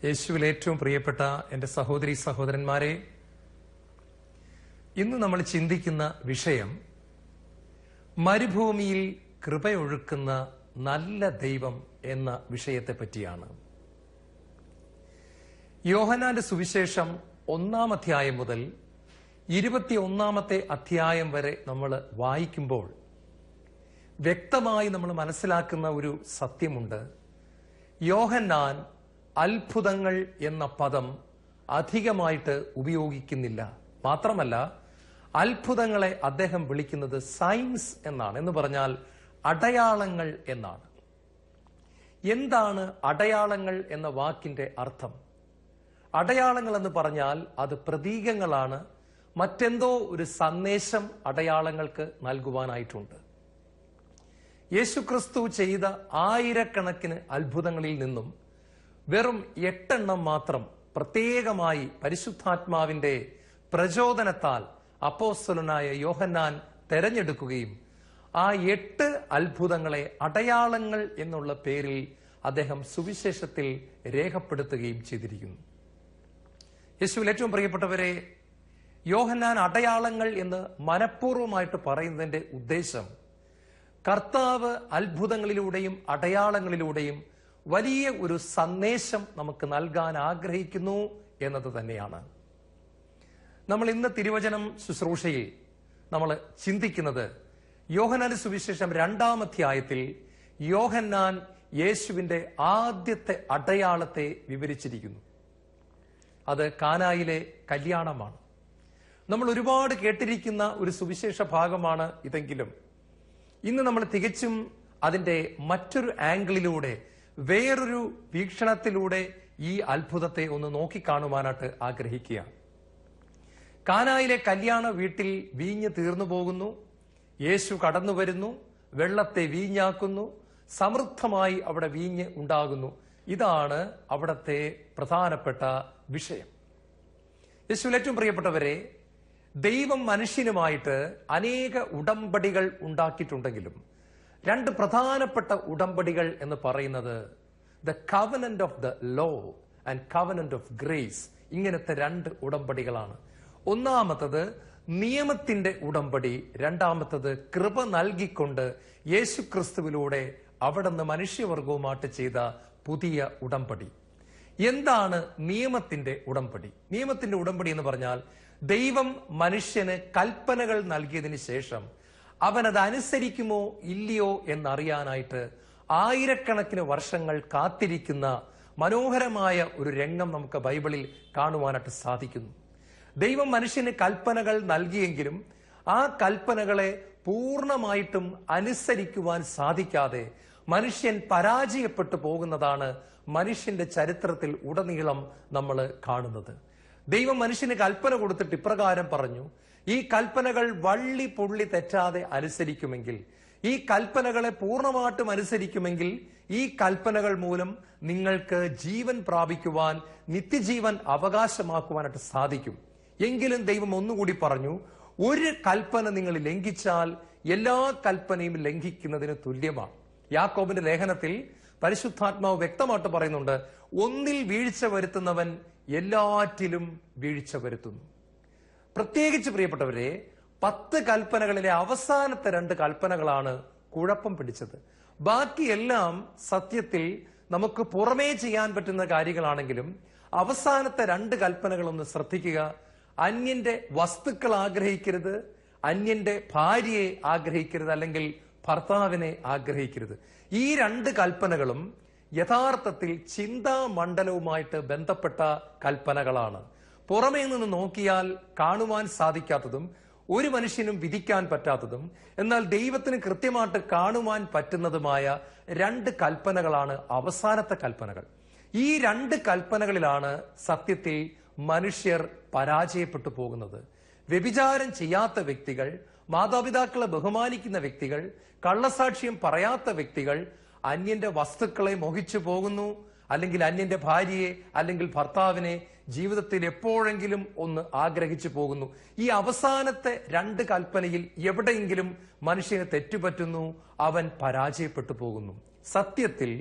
യേശുവിൽ ഏറ്റവും പ്രിയപ്പെട്ട എൻ്റെ സഹോദരി സഹോദരന്മാരെ, ഇന്ന് നമ്മൾ ചിന്തിക്കുന്ന വിഷയം മരുഭൂമിയിൽ കൃപയൊഴുക്കുന്ന നല്ല ദൈവം എന്ന വിഷയത്തെ പറ്റിയാണ്. യോഹന്നാന്റെ സുവിശേഷം 1-ാം അധ്യായം മുതൽ 21-ാമത്തെ അധ്യായം വരെ നമ്മൾ വായിക്കുമ്പോൾ വ്യക്തമായി നമ്മൾ മനസ്സിലാക്കുന്ന ഒരു സത്യമുണ്ട്. യോഹന്നാൻ അത്ഭുതങ്ങൾ എന്ന പദം അധികമായിട്ട് ഉപയോഗിക്കുന്നില്ല. മാത്രമല്ല, അത്ഭുതങ്ങളെ അദ്ദേഹം വിളിക്കുന്നത് സൈൻസ് എന്നാണ്. എന്ന് പറഞ്ഞാൽ അടയാളങ്ങൾ എന്നാണ്. എന്താണ് അടയാളങ്ങൾ എന്ന വാക്കിന്റെ അർത്ഥം? അടയാളങ്ങൾ എന്ന് പറഞ്ഞാൽ അത് പ്രതീകങ്ങളാണ്. മറ്റെന്തോ ഒരു സന്ദേശം അടയാളങ്ങൾക്ക് നൽകുവാനായിട്ടുണ്ട്. യേശുക്രിസ്തു ചെയ്ത ആയിരക്കണക്കിന് അത്ഭുതങ്ങളിൽ നിന്നും വെറും 8 എണ്ണം മാത്രം പ്രത്യേകമായി പരിശുദ്ധാത്മാവിന്റെ പ്രചോദനത്താൽ അപ്പോസ്തലനായ യോഹന്നാൻ തെരഞ്ഞെടുക്കുകയും ആ 8 അത്ഭുതങ്ങളെ അടയാളങ്ങൾ എന്നുള്ള പേരിൽ അദ്ദേഹം സുവിശേഷത്തിൽ രേഖപ്പെടുത്തുകയും ചെയ്തിരിക്കുന്നു. യേശുവിൽ ഏറ്റവും പ്രിയപ്പെട്ടവരെ, യോഹന്നാൻ അടയാളങ്ങൾ എന്ന് മനഃപൂർവ്വമായിട്ട് പറയുന്നതിന്റെ ഉദ്ദേശം കർത്താവ് അത്ഭുതങ്ങളിലൂടെയും അടയാളങ്ങളിലൂടെയും വലിയ ഒരു സന്ദേശം നമുക്ക് നൽകാൻ ആഗ്രഹിക്കുന്നു എന്നത് തന്നെയാണ്. നമ്മൾ ഇന്ന് തിരുവചനം ശുശ്രൂഷയിൽ നമ്മൾ ചിന്തിക്കുന്നത് യോഹന്നാന്റെ സുവിശേഷം 2-ാം അധ്യായത്തിൽ യോഹന്നാൻ യേശുവിന്റെ ആദ്യത്തെ അടയാളത്തെ വിവരിച്ചിരിക്കുന്നു. അത് കാനായിലെ കല്യാണമാണ്. നമ്മൾ ഒരുപാട് കേട്ടിരിക്കുന്ന ഒരു സുവിശേഷ ഭാഗമാണ് ഇതെങ്കിലും ഇന്ന് നമ്മൾ തികച്ചും അതിന്റെ മറ്റൊരു ആംഗിളിലൂടെ, വേറൊരു വീക്ഷണത്തിലൂടെ ഈ അത്ഭുതത്തെ ഒന്ന് നോക്കിക്കാണുവാനായിട്ട് ആഗ്രഹിക്കുക. കാനായിലെ കല്യാണ വീട്ടിൽ വീഞ്ഞ് തീർന്നു പോകുന്നു. യേശു കടന്നു വരുന്നു, വെള്ളത്തെ വീഞ്ഞാക്കുന്നു, സമൃദ്ധമായി അവിടെ വീഞ്ഞ് ഉണ്ടാകുന്നു. ഇതാണ് അവിടത്തെ പ്രധാനപ്പെട്ട വിഷയം. യേശുവിൽ ഏറ്റവും പ്രിയപ്പെട്ടവരെ, ദൈവം മനുഷ്യനുമായിട്ട് അനേക ഉടമ്പടികൾ ഉണ്ടാക്കിയിട്ടുണ്ടെങ്കിലും 2 പ്രധാനപ്പെട്ട ഉടമ്പടികൾ എന്ന് പറയുന്നത് the covenant of the law and covenant of grace. ഇങ്ങനത്തെ 2 ഉടമ്പടികളാണ്. ഒന്നാമത്തത് നിയമത്തിന്റെ ഉടമ്പടി, രണ്ടാമത്തത് കൃപ നൽകിക്കൊണ്ട് യേശുക്രിസ്തുവിലൂടെ അവിടുന്ന് മനുഷ്യവർഗവുമായിട്ട് ചെയ്ത പുതിയ ഉടമ്പടി. എന്താണ് നിയമത്തിന്റെ ഉടമ്പടി? നിയമത്തിന്റെ ഉടമ്പടി എന്ന് പറഞ്ഞാൽ ദൈവം മനുഷ്യന് കൽപ്പനകൾ നൽകിയതിന് ശേഷം അവനത് അനുസരിക്കുമോ ഇല്ലയോ എന്നറിയാനായിട്ട് ആയിരക്കണക്കിന് വർഷങ്ങൾ കാത്തിരിക്കുന്ന മനോഹരമായ ഒരു രംഗം നമുക്ക് ബൈബിളിൽ കാണുവാനായിട്ട് സാധിക്കുന്നു. ദൈവം മനുഷ്യന് കൽപ്പനകൾ നൽകിയെങ്കിലും ആ കൽപ്പനകളെ പൂർണ്ണമായിട്ടും അനുസരിക്കുവാൻ സാധിക്കാതെ മനുഷ്യൻ പരാജയപ്പെട്ടു പോകുന്നതാണ് മനുഷ്യന്റെ ചരിത്രത്തിൽ ഉടനീളം നമ്മൾ കാണുന്നത്. ദൈവം മനുഷ്യന് കൽപ്പന കൊടുത്തിട്ട് ഇപ്രകാരം പറഞ്ഞു, ഈ കൽപ്പനകൾ വള്ളി പുള്ളി തെറ്റാതെ അനുസരിക്കുമെങ്കിൽ, ഈ കൽപ്പനകളെ പൂർണ്ണമായിട്ടും അനുസരിക്കുമെങ്കിൽ ഈ കൽപ്പനകൾ മൂലം നിങ്ങൾക്ക് ജീവൻ പ്രാപിക്കുവാൻ, നിത്യജീവൻ അവകാശമാക്കുവാനായിട്ട് സാധിക്കും. എങ്കിലും ദൈവം ഒന്നുകൂടി പറഞ്ഞു, ഒരു കൽപ്പന നിങ്ങൾ ലംഘിച്ചാൽ എല്ലാ കൽപ്പനയും ലംഘിക്കുന്നതിന് തുല്യമാണ്. യാക്കോബിന്റെ ലേഖനത്തിൽ പരിശുദ്ധാത്മാവ് വ്യക്തമായിട്ട് പറയുന്നുണ്ട്, ഒന്നിൽ വീഴ്ച വരുത്തുന്നവൻ എല്ലാറ്റിലും വീഴ്ച വരുത്തുന്നു. പ്രത്യേകിച്ച് പ്രിയപ്പെട്ടവരെ, 10 കൽപ്പനകളിലെ അവസാനത്തെ 2 കൽപ്പനകളാണ് കുഴപ്പം പിടിച്ചത്. ബാക്കിയെല്ലാം സത്യത്തിൽ നമുക്ക് പുറമേ ചെയ്യാൻ പറ്റുന്ന കാര്യങ്ങളാണെങ്കിലും അവസാനത്തെ 2 കൽപ്പനകളൊന്ന് ശ്രദ്ധിക്കുക. അന്യന്റെ വസ്തുക്കൾ ആഗ്രഹിക്കരുത്, അന്യന്റെ ഭാര്യയെ ആഗ്രഹിക്കരുത്, അല്ലെങ്കിൽ ഭർത്താവിനെ ആഗ്രഹിക്കരുത്. ഈ 2 കൽപ്പനകളും യഥാർത്ഥത്തിൽ ചിന്താമണ്ഡലവുമായിട്ട് ബന്ധപ്പെട്ട കൽപ്പനകളാണ്. പുറമേ നിന്ന് നോക്കിയാൽ കാണുവാൻ സാധിക്കാത്തതും ഒരു മനുഷ്യനും വിധിക്കാൻ പറ്റാത്തതും എന്നാൽ ദൈവത്തിന് കൃത്യമായിട്ട് കാണുവാൻ പറ്റുന്നതുമായ 2 കൽപ്പനകളാണ് അവസാനത്തെ കൽപ്പനകൾ. ഈ 2 കൽപ്പനകളിലാണ് സത്യത്തിൽ മനുഷ്യർ പരാജയപ്പെട്ടു പോകുന്നത്. വ്യഭിചാരം ചെയ്യാത്ത വ്യക്തികൾ, മാതാപിതാക്കളെ ബഹുമാനിക്കുന്ന വ്യക്തികൾ, കള്ളസാക്ഷ്യം പറയാത്ത വ്യക്തികൾ അന്യന്റെ വസ്തുക്കളെ മോഹിച്ചു പോകുന്നു, അല്ലെങ്കിൽ അന്യന്റെ ഭാര്യയെ അല്ലെങ്കിൽ ഭർത്താവിനെ ജീവിതത്തിൽ എപ്പോഴെങ്കിലും ഒന്ന് ആഗ്രഹിച്ചു പോകുന്നു. ഈ അവസാനത്തെ 2 കൽപ്പനയിൽ എവിടെയെങ്കിലും മനുഷ്യന് തെറ്റുപറ്റുന്നു, അവൻ പരാജയപ്പെട്ടു പോകുന്നു. സത്യത്തിൽ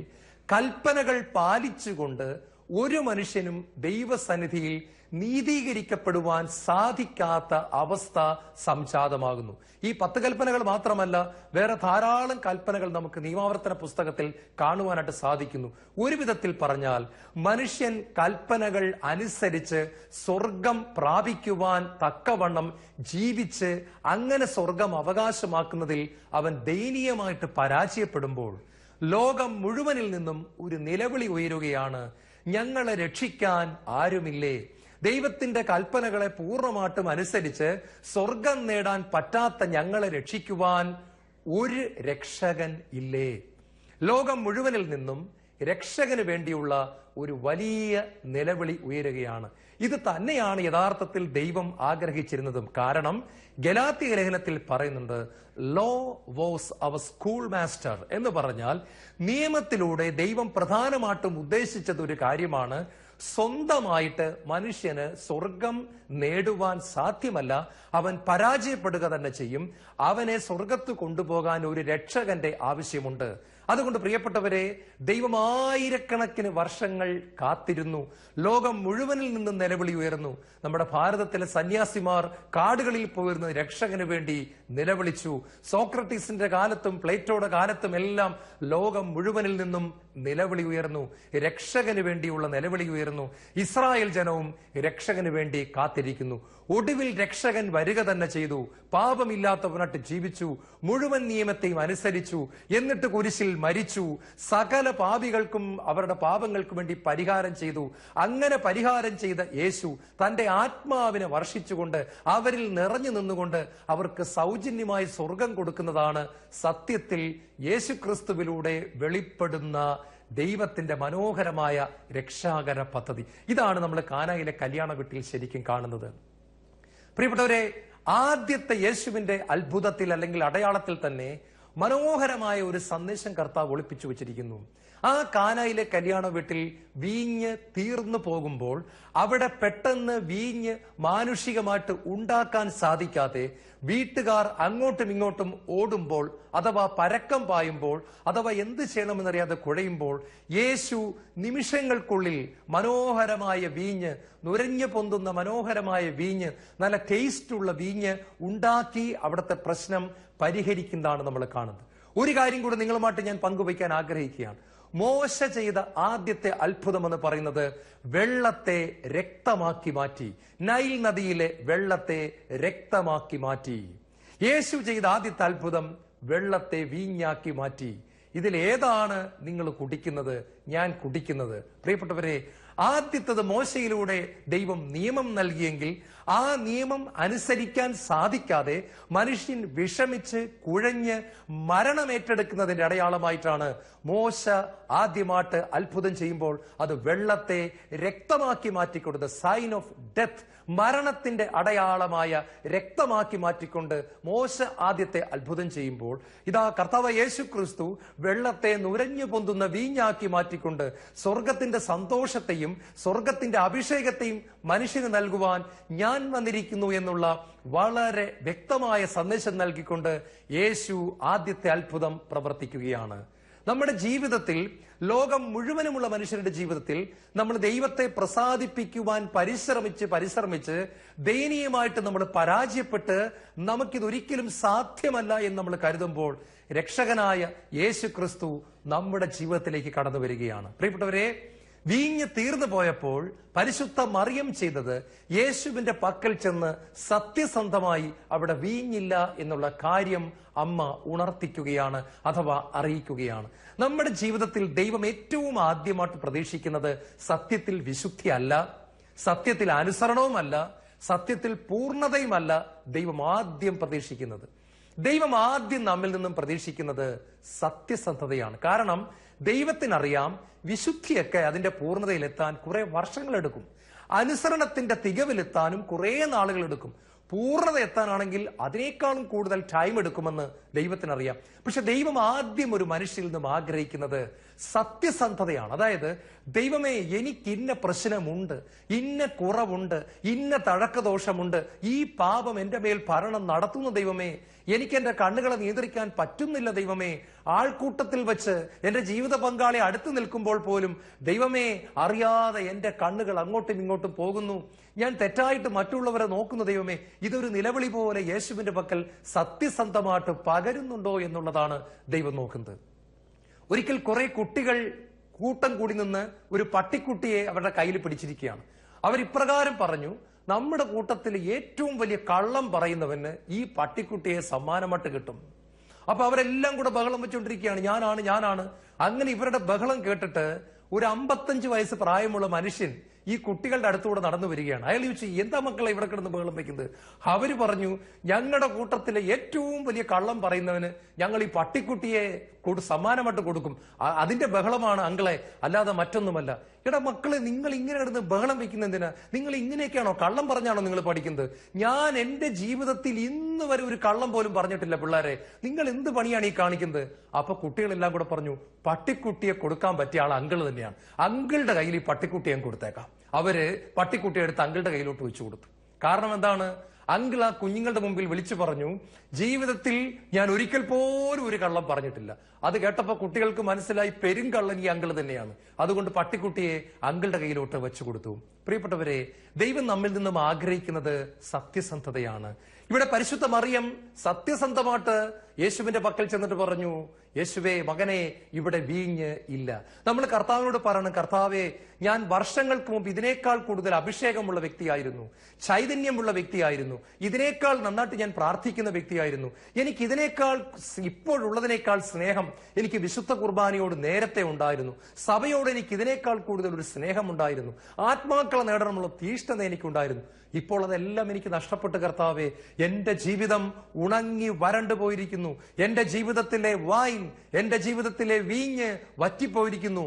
കൽപ്പനകൾ പാലിച്ചുകൊണ്ട് ഒരു മനുഷ്യനും ദൈവസന്നിധിയിൽ നീതീകരിക്കപ്പെടുവാൻ സാധിക്കാത്ത അവസ്ഥ സംജാതമാകുന്നു. ഈ 10 കൽപ്പനകൾ മാത്രമല്ല, വേറെ ധാരാളം കൽപ്പനകൾ നമുക്ക് നിയമാവർത്തന പുസ്തകത്തിൽ കാണുവാനായിട്ട് സാധിക്കുന്നു. ഒരു വിധത്തിൽ പറഞ്ഞാൽ മനുഷ്യൻ കൽപ്പനകൾ അനുസരിച്ച് സ്വർഗം പ്രാപിക്കുവാൻ തക്കവണ്ണം ജീവിച്ച് അങ്ങനെ സ്വർഗം അവകാശമാക്കുന്നതിൽ അവൻ ദയനീയമായിട്ട് പരാജയപ്പെടുമ്പോൾ ലോകം മുഴുവനിൽ നിന്നും ഒരു നിലവിളി ഉയരുകയാണ്: ഞങ്ങളെ രക്ഷിക്കാൻ ആരുമില്ലേ? ദൈവത്തിന്റെ കൽപ്പനകളെ പൂർണ്ണമായിട്ടും അനുസരിച്ച് സ്വർഗം നേടാൻ പറ്റാത്ത ഞങ്ങളെ രക്ഷിക്കുവാൻ ഒരു രക്ഷകൻ ഇല്ലേ? ലോകം മുഴുവനിൽ നിന്നും രക്ഷകന് വേണ്ടിയുള്ള ഒരു വലിയ നിലവിളി ഉയരുകയാണ്. ഇത് തന്നെയാണ് യഥാർത്ഥത്തിൽ ദൈവം ആഗ്രഹിച്ചിരുന്നതും. കാരണം ഗലാത്യ ലേഖനത്തിൽ പറയുന്നുണ്ട്, law was our school master എന്ന് പറഞ്ഞാൽ നിയമത്തിലൂടെ ദൈവം പ്രധാനമായിട്ടും ഉദ്ദേശിച്ചത് ഒരു കാര്യമാണ്: സ്വന്തമായിട്ട് മനുഷ്യന് സ്വർഗം നേടുവാൻ സാധ്യമല്ല, അവൻ പരാജയപ്പെടുക തന്നെ ചെയ്യും. അവനെ സ്വർഗത്ത് കൊണ്ടുപോകാൻ ഒരു രക്ഷകന്റെ ആവശ്യമുണ്ട്. അതുകൊണ്ട് പ്രിയപ്പെട്ടവരെ, ദൈവം ആയിരക്കണക്കിന് വർഷങ്ങൾ കാത്തിരുന്നു. ലോകം മുഴുവനിൽ നിന്നും നിലവിളി ഉയർന്നു. നമ്മുടെ ഭാരതത്തിലെ സന്യാസിമാർ കാടുകളിൽ പോയിരുന്ന രക്ഷകന് വേണ്ടി നിലവിളിച്ചു. സോക്രട്ടീസിന്റെ കാലത്തും പ്ലേറ്റോയുടെ കാലത്തും എല്ലാം ലോകം മുഴുവനിൽ നിന്നും നിലവിളി ഉയർന്നു. രക്ഷകന് വേണ്ടിയുള്ള നിലവിളി ഉയർന്നു. ഇസ്രായേൽ ജനവും രക്ഷകന് വേണ്ടി കാത്തിരിക്കുന്നു. ഒടുവിൽ രക്ഷകൻ വരിക തന്നെ ചെയ്തു. പാപമില്ലാത്തവനായിട്ട് ജീവിച്ചു, മുഴുവൻ നിയമത്തെയും അനുസരിച്ചു, എന്നിട്ട് കുരിശിൽ മരിച്ചു. സകല പാപികൾക്കും അവരുടെ പാപങ്ങൾക്കും വേണ്ടി പരിഹാരം ചെയ്തു. അങ്ങനെ പരിഹാരം ചെയ്ത യേശു തന്റെ ആത്മാവിനെ വർഷിച്ചുകൊണ്ട് അവരിൽ നിറഞ്ഞു നിന്നുകൊണ്ട് അവർക്ക് സൗജന്യമായി സ്വർഗം കൊടുക്കുന്നതാണ് സത്യത്തിൽ യേശുക്രിസ്തുവിലൂടെ വെളിപ്പെടുന്ന ദൈവത്തിന്റെ മനോഹരമായ രക്ഷാകര പദ്ധതി. ഇതാണ് നമ്മൾ കാനായിലെ കല്യാണ വീട്ടിൽ ശരിക്കും കാണുന്നത്. പ്രിയപ്പെട്ടവരെ, ആദ്യത്തെ യേശുവിന്റെ അത്ഭുതത്തിൽ അല്ലെങ്കിൽ അടയാളത്തിൽ തന്നെ മനോഹരമായ ഒരു സന്ദേശം കർത്താവ് ഒളിപ്പിച്ചു വെച്ചിരിക്കുന്നു. ആ കാനായിലെ കല്യാണ വീട്ടിൽ വീഞ്ഞ് തീർന്നു പോകുമ്പോൾ അവിടെ പെട്ടെന്ന് വീഞ്ഞ് മാനുഷികമായിട്ട് ഉണ്ടാക്കാൻ സാധിക്കാതെ വീട്ടുകാർ അങ്ങോട്ടും ഇങ്ങോട്ടും ഓടുമ്പോൾ, അഥവാ പരക്കം പായുമ്പോൾ, അഥവാ എന്ത് ചെയ്യണമെന്നറിയാതെ കുഴയുമ്പോൾ യേശു നിമിഷങ്ങൾക്കുള്ളിൽ മനോഹരമായ വീഞ്ഞ്, നുരഞ്ഞു പൊന്തുന്ന മനോഹരമായ വീഞ്ഞ്, നല്ല ടേസ്റ്റുള്ള വീഞ്ഞ് ഉണ്ടാക്കി അവിടുത്തെ പ്രശ്നം പരിഹരിക്കുന്നതാണ് നമ്മൾ കാണുന്നത്. ഒരു കാര്യം കൂടി നിങ്ങളുമായിട്ട് ഞാൻ പങ്കുവയ്ക്കാൻ ആഗ്രഹിക്കുകയാണ്. മോശ ചെയ്ത ആദ്യത്തെ അത്ഭുതം എന്ന് പറയുന്നത് വെള്ളത്തെ രക്തമാക്കി മാറ്റി. നൈൽ നദിയിലെ വെള്ളത്തെ രക്തമാക്കി മാറ്റി. യേശു ചെയ്ത ആദ്യത്തെ അത്ഭുതം വെള്ളത്തെ വീഞ്ഞാക്കി മാറ്റി. ഇതിലേതാണ് നിങ്ങൾ കുടിക്കുന്നത്, ഞാൻ കുടിക്കുന്നത്? പ്രിയപ്പെട്ടവരെ, ആദ്യത്തത് മോശയിലൂടെ ദൈവം നിയമം നൽകിയെങ്കിൽ ആ നിയമം അനുസരിക്കാൻ സാധിക്കാതെ മനുഷ്യൻ വിഷമിച്ച് കുഴഞ്ഞ് മരണമേറ്റെടുക്കുന്നതിന്റെ അടയാളമായിട്ടാണ് മോശ ആദ്യമായിട്ട് അത്ഭുതം ചെയ്യുമ്പോൾ അത് വെള്ളത്തെ രക്തമാക്കി മാറ്റിക്കൊടുത്ത സൈൻ ഓഫ് ഡെത്ത്, മരണത്തിന്റെ അടയാളമായ രക്തമാക്കി മാറ്റിക്കൊണ്ട് മോശ ആദ്യത്തെ അത്ഭുതം ചെയ്യുമ്പോൾ ഇതാ കർത്താവ് യേശു ക്രിസ്തു വെള്ളത്തെ നുരഞ്ഞു പൊന്തുന്ന വീഞ്ഞാക്കി മാറ്റിക്കൊണ്ട് സ്വർഗത്തിന്റെ സന്തോഷത്തെയും സ്വർഗത്തിന്റെ അഭിഷേകത്തെയും മനുഷ്യന് നൽകുവാൻ ഞാൻ വന്നിരിക്കുന്നു എന്നുള്ള വളരെ വ്യക്തമായ സന്ദേശം നൽകിക്കൊണ്ട് യേശു ആദ്യത്തെ അത്ഭുതം പ്രവർത്തിക്കുകയാണ്. നമ്മുടെ ജീവിതത്തിൽ, ലോകം മുഴുവനുമുള്ള മനുഷ്യരുടെ ജീവിതത്തിൽ നമ്മൾ ദൈവത്തെ പ്രസാദിപ്പിക്കുവാൻ പരിശ്രമിച്ച് ദയനീയമായിട്ട് നമ്മൾ പരാജയപ്പെട്ട് നമുക്കിതൊരിക്കലും സാധ്യമല്ല എന്ന് നമ്മൾ കരുതുമ്പോൾ രക്ഷകനായ യേശു ക്രിസ്തു നമ്മുടെ ജീവിതത്തിലേക്ക് കടന്നു വരികയാണ്. പ്രിയപ്പെട്ടവരെ, വീഞ്ഞ് തീർന്നു പോയപ്പോൾ പരിശുദ്ധ മറിയം ചെയ്തത് യേശുവിന്റെ പക്കൽ ചെന്ന് സത്യസന്ധമായി അവിടെ വീഞ്ഞില്ല എന്നുള്ള കാര്യം അമ്മ ഉണർത്തിക്കുകയാണ്, അഥവാ അറിയിക്കുകയാണ്. നമ്മുടെ ജീവിതത്തിൽ ദൈവം ഏറ്റവും ആദ്യമായിട്ട് പ്രതീക്ഷിക്കുന്നത് സത്യത്തിൽ വിശുദ്ധിയല്ല, സത്യത്തിൽ അനുസരണവുമല്ല, സത്യത്തിൽ പൂർണ്ണതയുമല്ല ദൈവം ആദ്യം പ്രതീക്ഷിക്കുന്നത്. ദൈവം ആദ്യം നമ്മിൽ നിന്നും പ്രതീക്ഷിക്കുന്നത് സത്യസന്ധതയാണ്. കാരണം ദൈവത്തിനറിയാം വിശുദ്ധിയൊക്കെ അതിന്റെ പൂർണ്ണതയിലെത്താൻ കുറെ വർഷങ്ങളെടുക്കും, അനുസരണത്തിന്റെ തികവിലെത്താനും കുറെ നാളുകൾ എടുക്കും. പൂർണ്ണത എത്താനാണെങ്കിൽ അതിനേക്കാളും കൂടുതൽ ടൈം എടുക്കുമെന്ന് ദൈവത്തിനറിയാം. പക്ഷെ ദൈവം ആദ്യം ഒരു മനുഷ്യരിൽ നിന്നും ആഗ്രഹിക്കുന്നത് സത്യസന്ധതയാണ്. അതായത്, ദൈവമേ, എനിക്ക് ഇന്ന പ്രശ്നമുണ്ട്, ഇന്ന കുറവുണ്ട്, ഇന്ന തഴക്കദോഷമുണ്ട്, ഈ പാപം എന്റെ മേൽ ഭരണം നടത്തുന്നു ദൈവമേ, എനിക്ക് എന്റെ കണ്ണുകളെ നിയന്ത്രിക്കാൻ പറ്റുന്നില്ല ദൈവമേ, ആൾക്കൂട്ടത്തിൽ വെച്ച് എന്റെ ജീവിത പങ്കാളി അടുത്ത് നിൽക്കുമ്പോൾ പോലും ദൈവമേ, അറിയാതെ എന്റെ കണ്ണുകൾ അങ്ങോട്ടും ഇങ്ങോട്ടും പോകുന്നു, ഞാൻ തെറ്റായിട്ട് മറ്റുള്ളവരെ നോക്കുന്നു ദൈവമേ. ഇതൊരു നിലവിളി പോലെ യേശുവിന്റെ പക്കൽ സത്യസന്ധമായിട്ട് പകരുന്നുണ്ടോ എന്നുള്ളതാണ് ദൈവം നോക്കുന്നത്. ഒരിക്കൽ കുറെ കുട്ടികൾ കൂട്ടം കൂടി നിന്ന് ഒരു പട്ടിക്കുട്ടിയെ അവരുടെ കയ്യിൽ പിടിച്ചിരിക്കുകയാണ്. അവരിപ്രകാരം പറഞ്ഞു, നമ്മുടെ കൂട്ടത്തിൽ ഏറ്റവും വലിയ കള്ളം പറയുന്നവന് ഈ പട്ടിക്കുട്ടിയെ സമ്മാനമായിട്ട് കിട്ടും. അപ്പൊ അവരെല്ലാം കൂടെ ബഹളം വെച്ചുകൊണ്ടിരിക്കുകയാണ്, ഞാനാണ്. അങ്ങനെ ഇവരുടെ ബഹളം കേട്ടിട്ട് ഒരു 55 വയസ്സ് പ്രായമുള്ള മനുഷ്യൻ ഈ കുട്ടികളുടെ അടുത്തുകൂടെ നടന്നു വരികയാണ്. അയാൾ ചോദിച്ചു, എന്താ മക്കളെ ഇവിടെ കിടന്ന് ബഹളം വെക്കുന്നത്? അവര് പറഞ്ഞു, ഞങ്ങളുടെ കൂട്ടത്തിലെ ഏറ്റവും വലിയ കള്ളം പറയുന്നവന് ഞങ്ങൾ ഈ പട്ടിക്കുട്ടിയെ സമ്മാനമായിട്ട് കൊടുക്കും. അതിന്റെ ബഹളമാണ് അങ്കളെ, അല്ലാതെ മറ്റൊന്നുമല്ല. എടാ മക്കളെ, നിങ്ങൾ ഇങ്ങനെ കിടന്ന് ബഹളം വെക്കുന്ന എന്തിനാ? നിങ്ങൾ ഇങ്ങനെയൊക്കെയാണോ, കള്ളം പറഞ്ഞാണോ നിങ്ങൾ പഠിക്കുന്നത്? ഞാൻ എന്റെ ജീവിതത്തിൽ ഇന്ന് വരെ ഒരു കള്ളം പോലും പറഞ്ഞിട്ടില്ല പിള്ളേരെ, നിങ്ങൾ എന്ത് പണിയാണ് ഈ കാണിക്കുന്നത്? അപ്പൊ കുട്ടികളെല്ലാം കൂടെ പറഞ്ഞു, പട്ടിക്കുട്ടിയെ കൊടുക്കാൻ പറ്റിയ ആൾ അങ്കിൾ തന്നെയാണ്, അങ്കിളുടെ കയ്യിൽ ഈ പട്ടിക്കുട്ടിയെ കൊടുത്തേക്കാം. അവര് പട്ടിക്കുട്ടിയെ എടുത്ത് അങ്കിളുടെ കയ്യിലോട്ട് വെച്ചു കൊടുത്തു. കാരണം എന്താണ്? അങ്കിൾ ആ കുഞ്ഞുങ്ങളുടെ മുമ്പിൽ വിളിച്ചു പറഞ്ഞു, ജീവിതത്തിൽ ഞാൻ ഒരിക്കൽ പോലും ഒരു കള്ളം പറഞ്ഞിട്ടില്ല. അത് കേട്ടപ്പോ കുട്ടികൾക്ക് മനസ്സിലായി, പെരുങ്കള്ളൻ ഈ അങ്കിൾ തന്നെയാണ്. അതുകൊണ്ട് പട്ടിക്കുട്ടിയെ അങ്കിളുടെ കയ്യിലോട്ട് വെച്ചു കൊടുത്തു. പ്രിയപ്പെട്ടവരെ, ദൈവം നമ്മിൽ നിന്നും ആഗ്രഹിക്കുന്നത് സത്യസന്ധതയാണ്. ഇവിടെ പരിശുദ്ധ മറിയം സത്യസന്ധമായിട്ട് യേശുവിന്റെ പക്കൽ ചെന്നിട്ട് പറഞ്ഞു, യേശുവേ, മകനെ, ഇവിടെ വീഞ്ഞ് ഇല്ല. നമ്മൾ കർത്താവിനോട് പറയണം, കർത്താവേ, ഞാൻ വർഷങ്ങൾക്ക് മുമ്പ് ഇതിനേക്കാൾ കൂടുതൽ അഭിഷേകമുള്ള വ്യക്തിയായിരുന്നു, ചൈതന്യമുള്ള വ്യക്തിയായിരുന്നു, ഇതിനേക്കാൾ നന്നായിട്ട് ഞാൻ പ്രാർത്ഥിക്കുന്ന വ്യക്തിയായിരുന്നു, എനിക്ക് ഇതിനേക്കാൾ ഇപ്പോഴുള്ളതിനേക്കാൾ സ്നേഹം എനിക്ക് വിശുദ്ധ കുർബാനയോട് നേരത്തെ ഉണ്ടായിരുന്നു, സഭയോട് എനിക്ക് ഇതിനേക്കാൾ കൂടുതൽ ഒരു സ്നേഹമുണ്ടായിരുന്നു, ആത്മാക്കളെ നേടണമുള്ള തീഷ്ണത എനിക്കുണ്ടായിരുന്നു. ഇപ്പോൾ അതെല്ലാം എനിക്ക് നഷ്ടപ്പെട്ട് കർത്താവേ, എന്റെ ജീവിതം ഉണങ്ങി വരണ്ടു പോയിരിക്കുന്നു, എന്റെ ജീവിതത്തിലെ വൈൻ, എന്റെ ജീവിതത്തിലെ വീഞ്ഞ് വറ്റിപ്പോയിരിക്കുന്നു.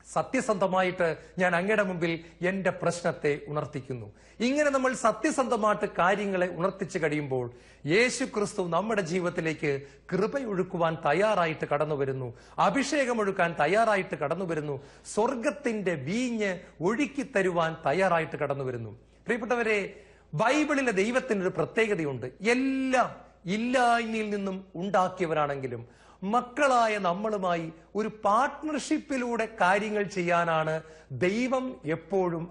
സത്യസന്ധമായിട്ട് ഞാൻ അങ്ങയുടെ മുമ്പിൽ എന്റെ പ്രശ്നത്തെ ഉണർത്തിക്കുന്നു. ഇങ്ങനെ നമ്മൾ സത്യസന്ധമായിട്ട് കാര്യങ്ങളെ ഉണർത്തിച്ചു കഴിയുമ്പോൾ യേശു ക്രിസ്തു നമ്മുടെ ജീവിതത്തിലേക്ക് കൃപയൊഴുക്കുവാൻ തയ്യാറായിട്ട് കടന്നു വരുന്നു, അഭിഷേകമൊഴുക്കാൻ തയ്യാറായിട്ട് കടന്നു വരുന്നു, സ്വർഗത്തിന്റെ വീഞ്ഞ് ഒഴുക്കി തരുവാൻ തയ്യാറായിട്ട് കടന്നു വരുന്നു. പ്രിയപ്പെട്ടവരെ, ബൈബിളിലെ ദൈവത്തിനൊരു പ്രത്യേകതയുണ്ട്. എല്ലാം ഇല്ലായ്മയിൽ നിന്നും ഉണ്ടാക്കിയവരാണെങ്കിലും മക്കളായ നമ്മളുമായി ഒരു പാർട്ട്ണർഷിപ്പിലൂടെ കാര്യങ്ങൾ ചെയ്യാനാണ് ദൈവം എപ്പോഴും.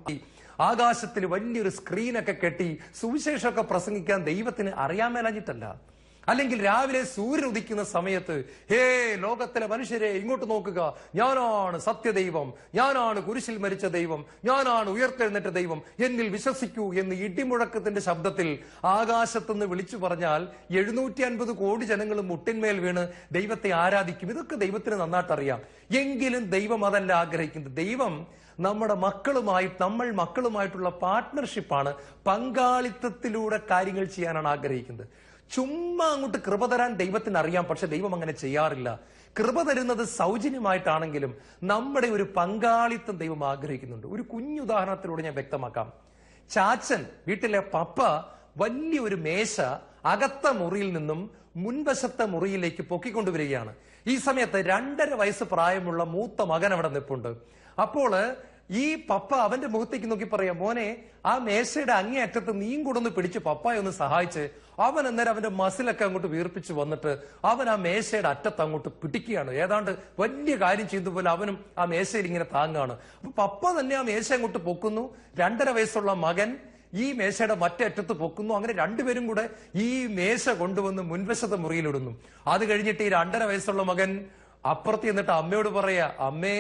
ആകാശത്തിൽ വലിയൊരു സ്ക്രീനൊക്കെ കെട്ടി സുവിശേഷമൊക്കെ പ്രസംഗിക്കാൻ ദൈവത്തിന് അറിയാൻ മേലാഞ്ഞിട്ടല്ല. അല്ലെങ്കിൽ രാവിലെ സൂര്യൻ ഉദിക്കുന്ന സമയത്ത്, ഹേ ലോകത്തിലെ മനുഷ്യരെ ഇങ്ങോട്ട് നോക്കുക, ഞാനാണ് സത്യദൈവം, ഞാനാണ് കുരിശിൽ മരിച്ച ദൈവം, ഞാനാണ് ഉയർത്തെഴുന്നേറ്റ ദൈവം, എന്നിൽ വിശ്വസിക്കൂ എന്ന് ഇടിമുഴക്കത്തിന്റെ ശബ്ദത്തിൽ ആകാശത്തുനിന്ന് വിളിച്ചു പറഞ്ഞാൽ 750 കോടി ജനങ്ങൾ മുട്ടിന്മേൽ വീണ് ദൈവത്തെ ആരാധിക്കും. ഇതൊക്കെ ദൈവത്തിന് നന്നായിട്ട് അറിയാം. എങ്കിലും ദൈവം അതല്ല ആഗ്രഹിക്കുന്നത്. ദൈവം നമ്മൾ മക്കളുമായിട്ടുള്ള പാർട്ട്ണർഷിപ്പാണ്, പങ്കാളിത്തത്തിലൂടെ കാര്യങ്ങൾ ചെയ്യാനാണ് ആഗ്രഹിക്കുന്നത്. ചുമ്മാ അങ്ങോട്ട് കൃപ തരാൻ ദൈവത്തിന് അറിയാം, പക്ഷെ ദൈവം അങ്ങനെ ചെയ്യാറില്ല. കൃപ തരുന്നത് സൗജന്യമായിട്ടാണെങ്കിലും നമ്മുടെ ഒരു പങ്കാളിത്തം ദൈവം ആഗ്രഹിക്കുന്നുണ്ട്. ഒരു കുഞ്ഞുദാഹരണത്തിലൂടെ ഞാൻ വ്യക്തമാക്കാം. ചാച്ചൻ, വീട്ടിലെ പപ്പ, വലിയൊരു മേശ അകത്ത മുറിയിൽ നിന്നും മുൻവശത്തെ മുറിയിലേക്ക് പൊക്കിക്കൊണ്ടുവരികയാണ്. ഈ സമയത്ത് 2.5 വയസ്സ് പ്രായമുള്ള മൂത്ത മകൻ അവിടെ നിൽപ്പുണ്ട്. അപ്പോൾ ഈ പപ്പ അവന്റെ മുഖത്തേക്ക് നോക്കി പറയാം, മോനെ, ആ മേശയുടെ അങ്ങേ അറ്റത്ത് നീയും കൂടെ ഒന്ന് പിടിച്ച് പപ്പായെ ഒന്ന് സഹായിച്ച്. അവൻ അന്നേരം അവന്റെ മസിലൊക്കെ അങ്ങോട്ട് വീർപ്പിച്ച് വന്നിട്ട് അവൻ ആ മേശയുടെ അറ്റത്ത് അങ്ങോട്ട് പിടിക്കുകയാണ്. ഏതാണ്ട് വലിയ കാര്യം ചെയ്ത പോലെ അവനും ആ മേശയിൽ ഇങ്ങനെ താങ്ങാണ്. അപ്പൊ പപ്പ തന്നെ ആ മേശ അങ്ങോട്ട് പൊക്കുന്നു. 2.5 വയസ്സുള്ള മകൻ ഈ മേശയുടെ മറ്റേ അറ്റത്ത് പൊക്കുന്നു. അങ്ങനെ രണ്ടുപേരും കൂടെ ഈ മേശ കൊണ്ടുവന്ന് മുൻവശത്തെ മുറിയിലിടുന്നു. അത് കഴിഞ്ഞിട്ട് ഈ 2.5 വയസ്സുള്ള മകൻ അപ്പുറത്ത് എന്നിട്ട് അമ്മയോട് പറയാ, അമ്മേ,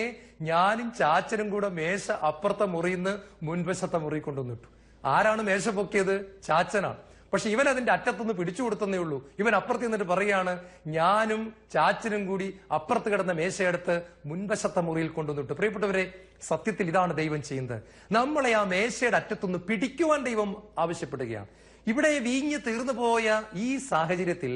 ഞാനും ചാച്ചനും കൂടെ മേശ അപ്പുറത്തെ മുറിയിന്ന് മുൻവശത്തെ മുറി കൊണ്ടുവന്നിട്ടു. ആരാണ് മേശ പൊക്കിയത്? ചാച്ചനാണ്. പക്ഷെ ഇവൻ അതിന്റെ അറ്റത്തുനിന്ന് പിടിച്ചു കൊടുത്തന്നേ ഉള്ളൂ. ഇവൻ അപ്പുറത്ത് നിന്നിട്ട് പറയാണ്, ഞാനും ചാച്ചനും കൂടി അപ്പുറത്ത് കിടന്ന മേശയെടുത്ത് മുൻവശത്തെ മുറിയിൽ കൊണ്ടുവന്നിട്ടു. പ്രിയപ്പെട്ടവരെ, സത്യത്തിൽ ഇതാണ് ദൈവം ചെയ്യുന്നത്. നമ്മളെ ആ മേശയുടെ അറ്റത്തുനിന്ന് പിടിക്കുവാൻ ദൈവം ആവശ്യപ്പെടുകയാണ്. ഇവിടെ വീഞ്ഞ് തീർന്നു പോയ ഈ സാഹചര്യത്തിൽ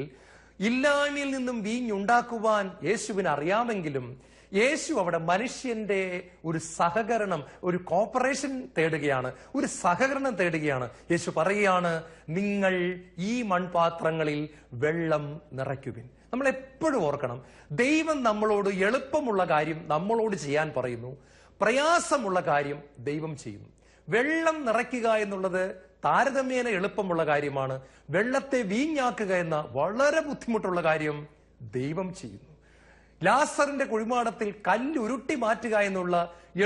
ഇല്ലായ്മയിൽ നിന്നും വീഞ്ഞുണ്ടാക്കുവാൻ യേശുവിന് അറിയാമെങ്കിലും യേശു അവിടെ മനുഷ്യന്റെ ഒരു സഹകരണം, ഒരു കോപ്പറേഷൻ തേടുകയാണ്, ഒരു സഹകരണം തേടുകയാണ്. യേശു പറയുകയാണ്, നിങ്ങൾ ഈ മൺപാത്രങ്ങളിൽ വെള്ളം നിറയ്ക്കുവിൻ. നമ്മൾ എപ്പോഴും ഓർക്കണം, ദൈവം നമ്മളോട് എളുപ്പമുള്ള കാര്യം നമ്മളോട് ചെയ്യാൻ പറയുന്നു, പ്രയാസമുള്ള കാര്യം ദൈവം ചെയ്യുന്നു. വെള്ളം നിറയ്ക്കുക എന്നുള്ളത് താരതമ്യേന എളുപ്പമുള്ള കാര്യമാണ്. വെള്ളത്തെ വീഞ്ഞാക്കുക എന്ന വളരെ ബുദ്ധിമുട്ടുള്ള കാര്യം ദൈവം ചെയ്യുന്നു. ലാസറിന്റെ കുഴിമാടത്തിൽ കല്ലുരുട്ടി മാറ്റുക എന്നുള്ള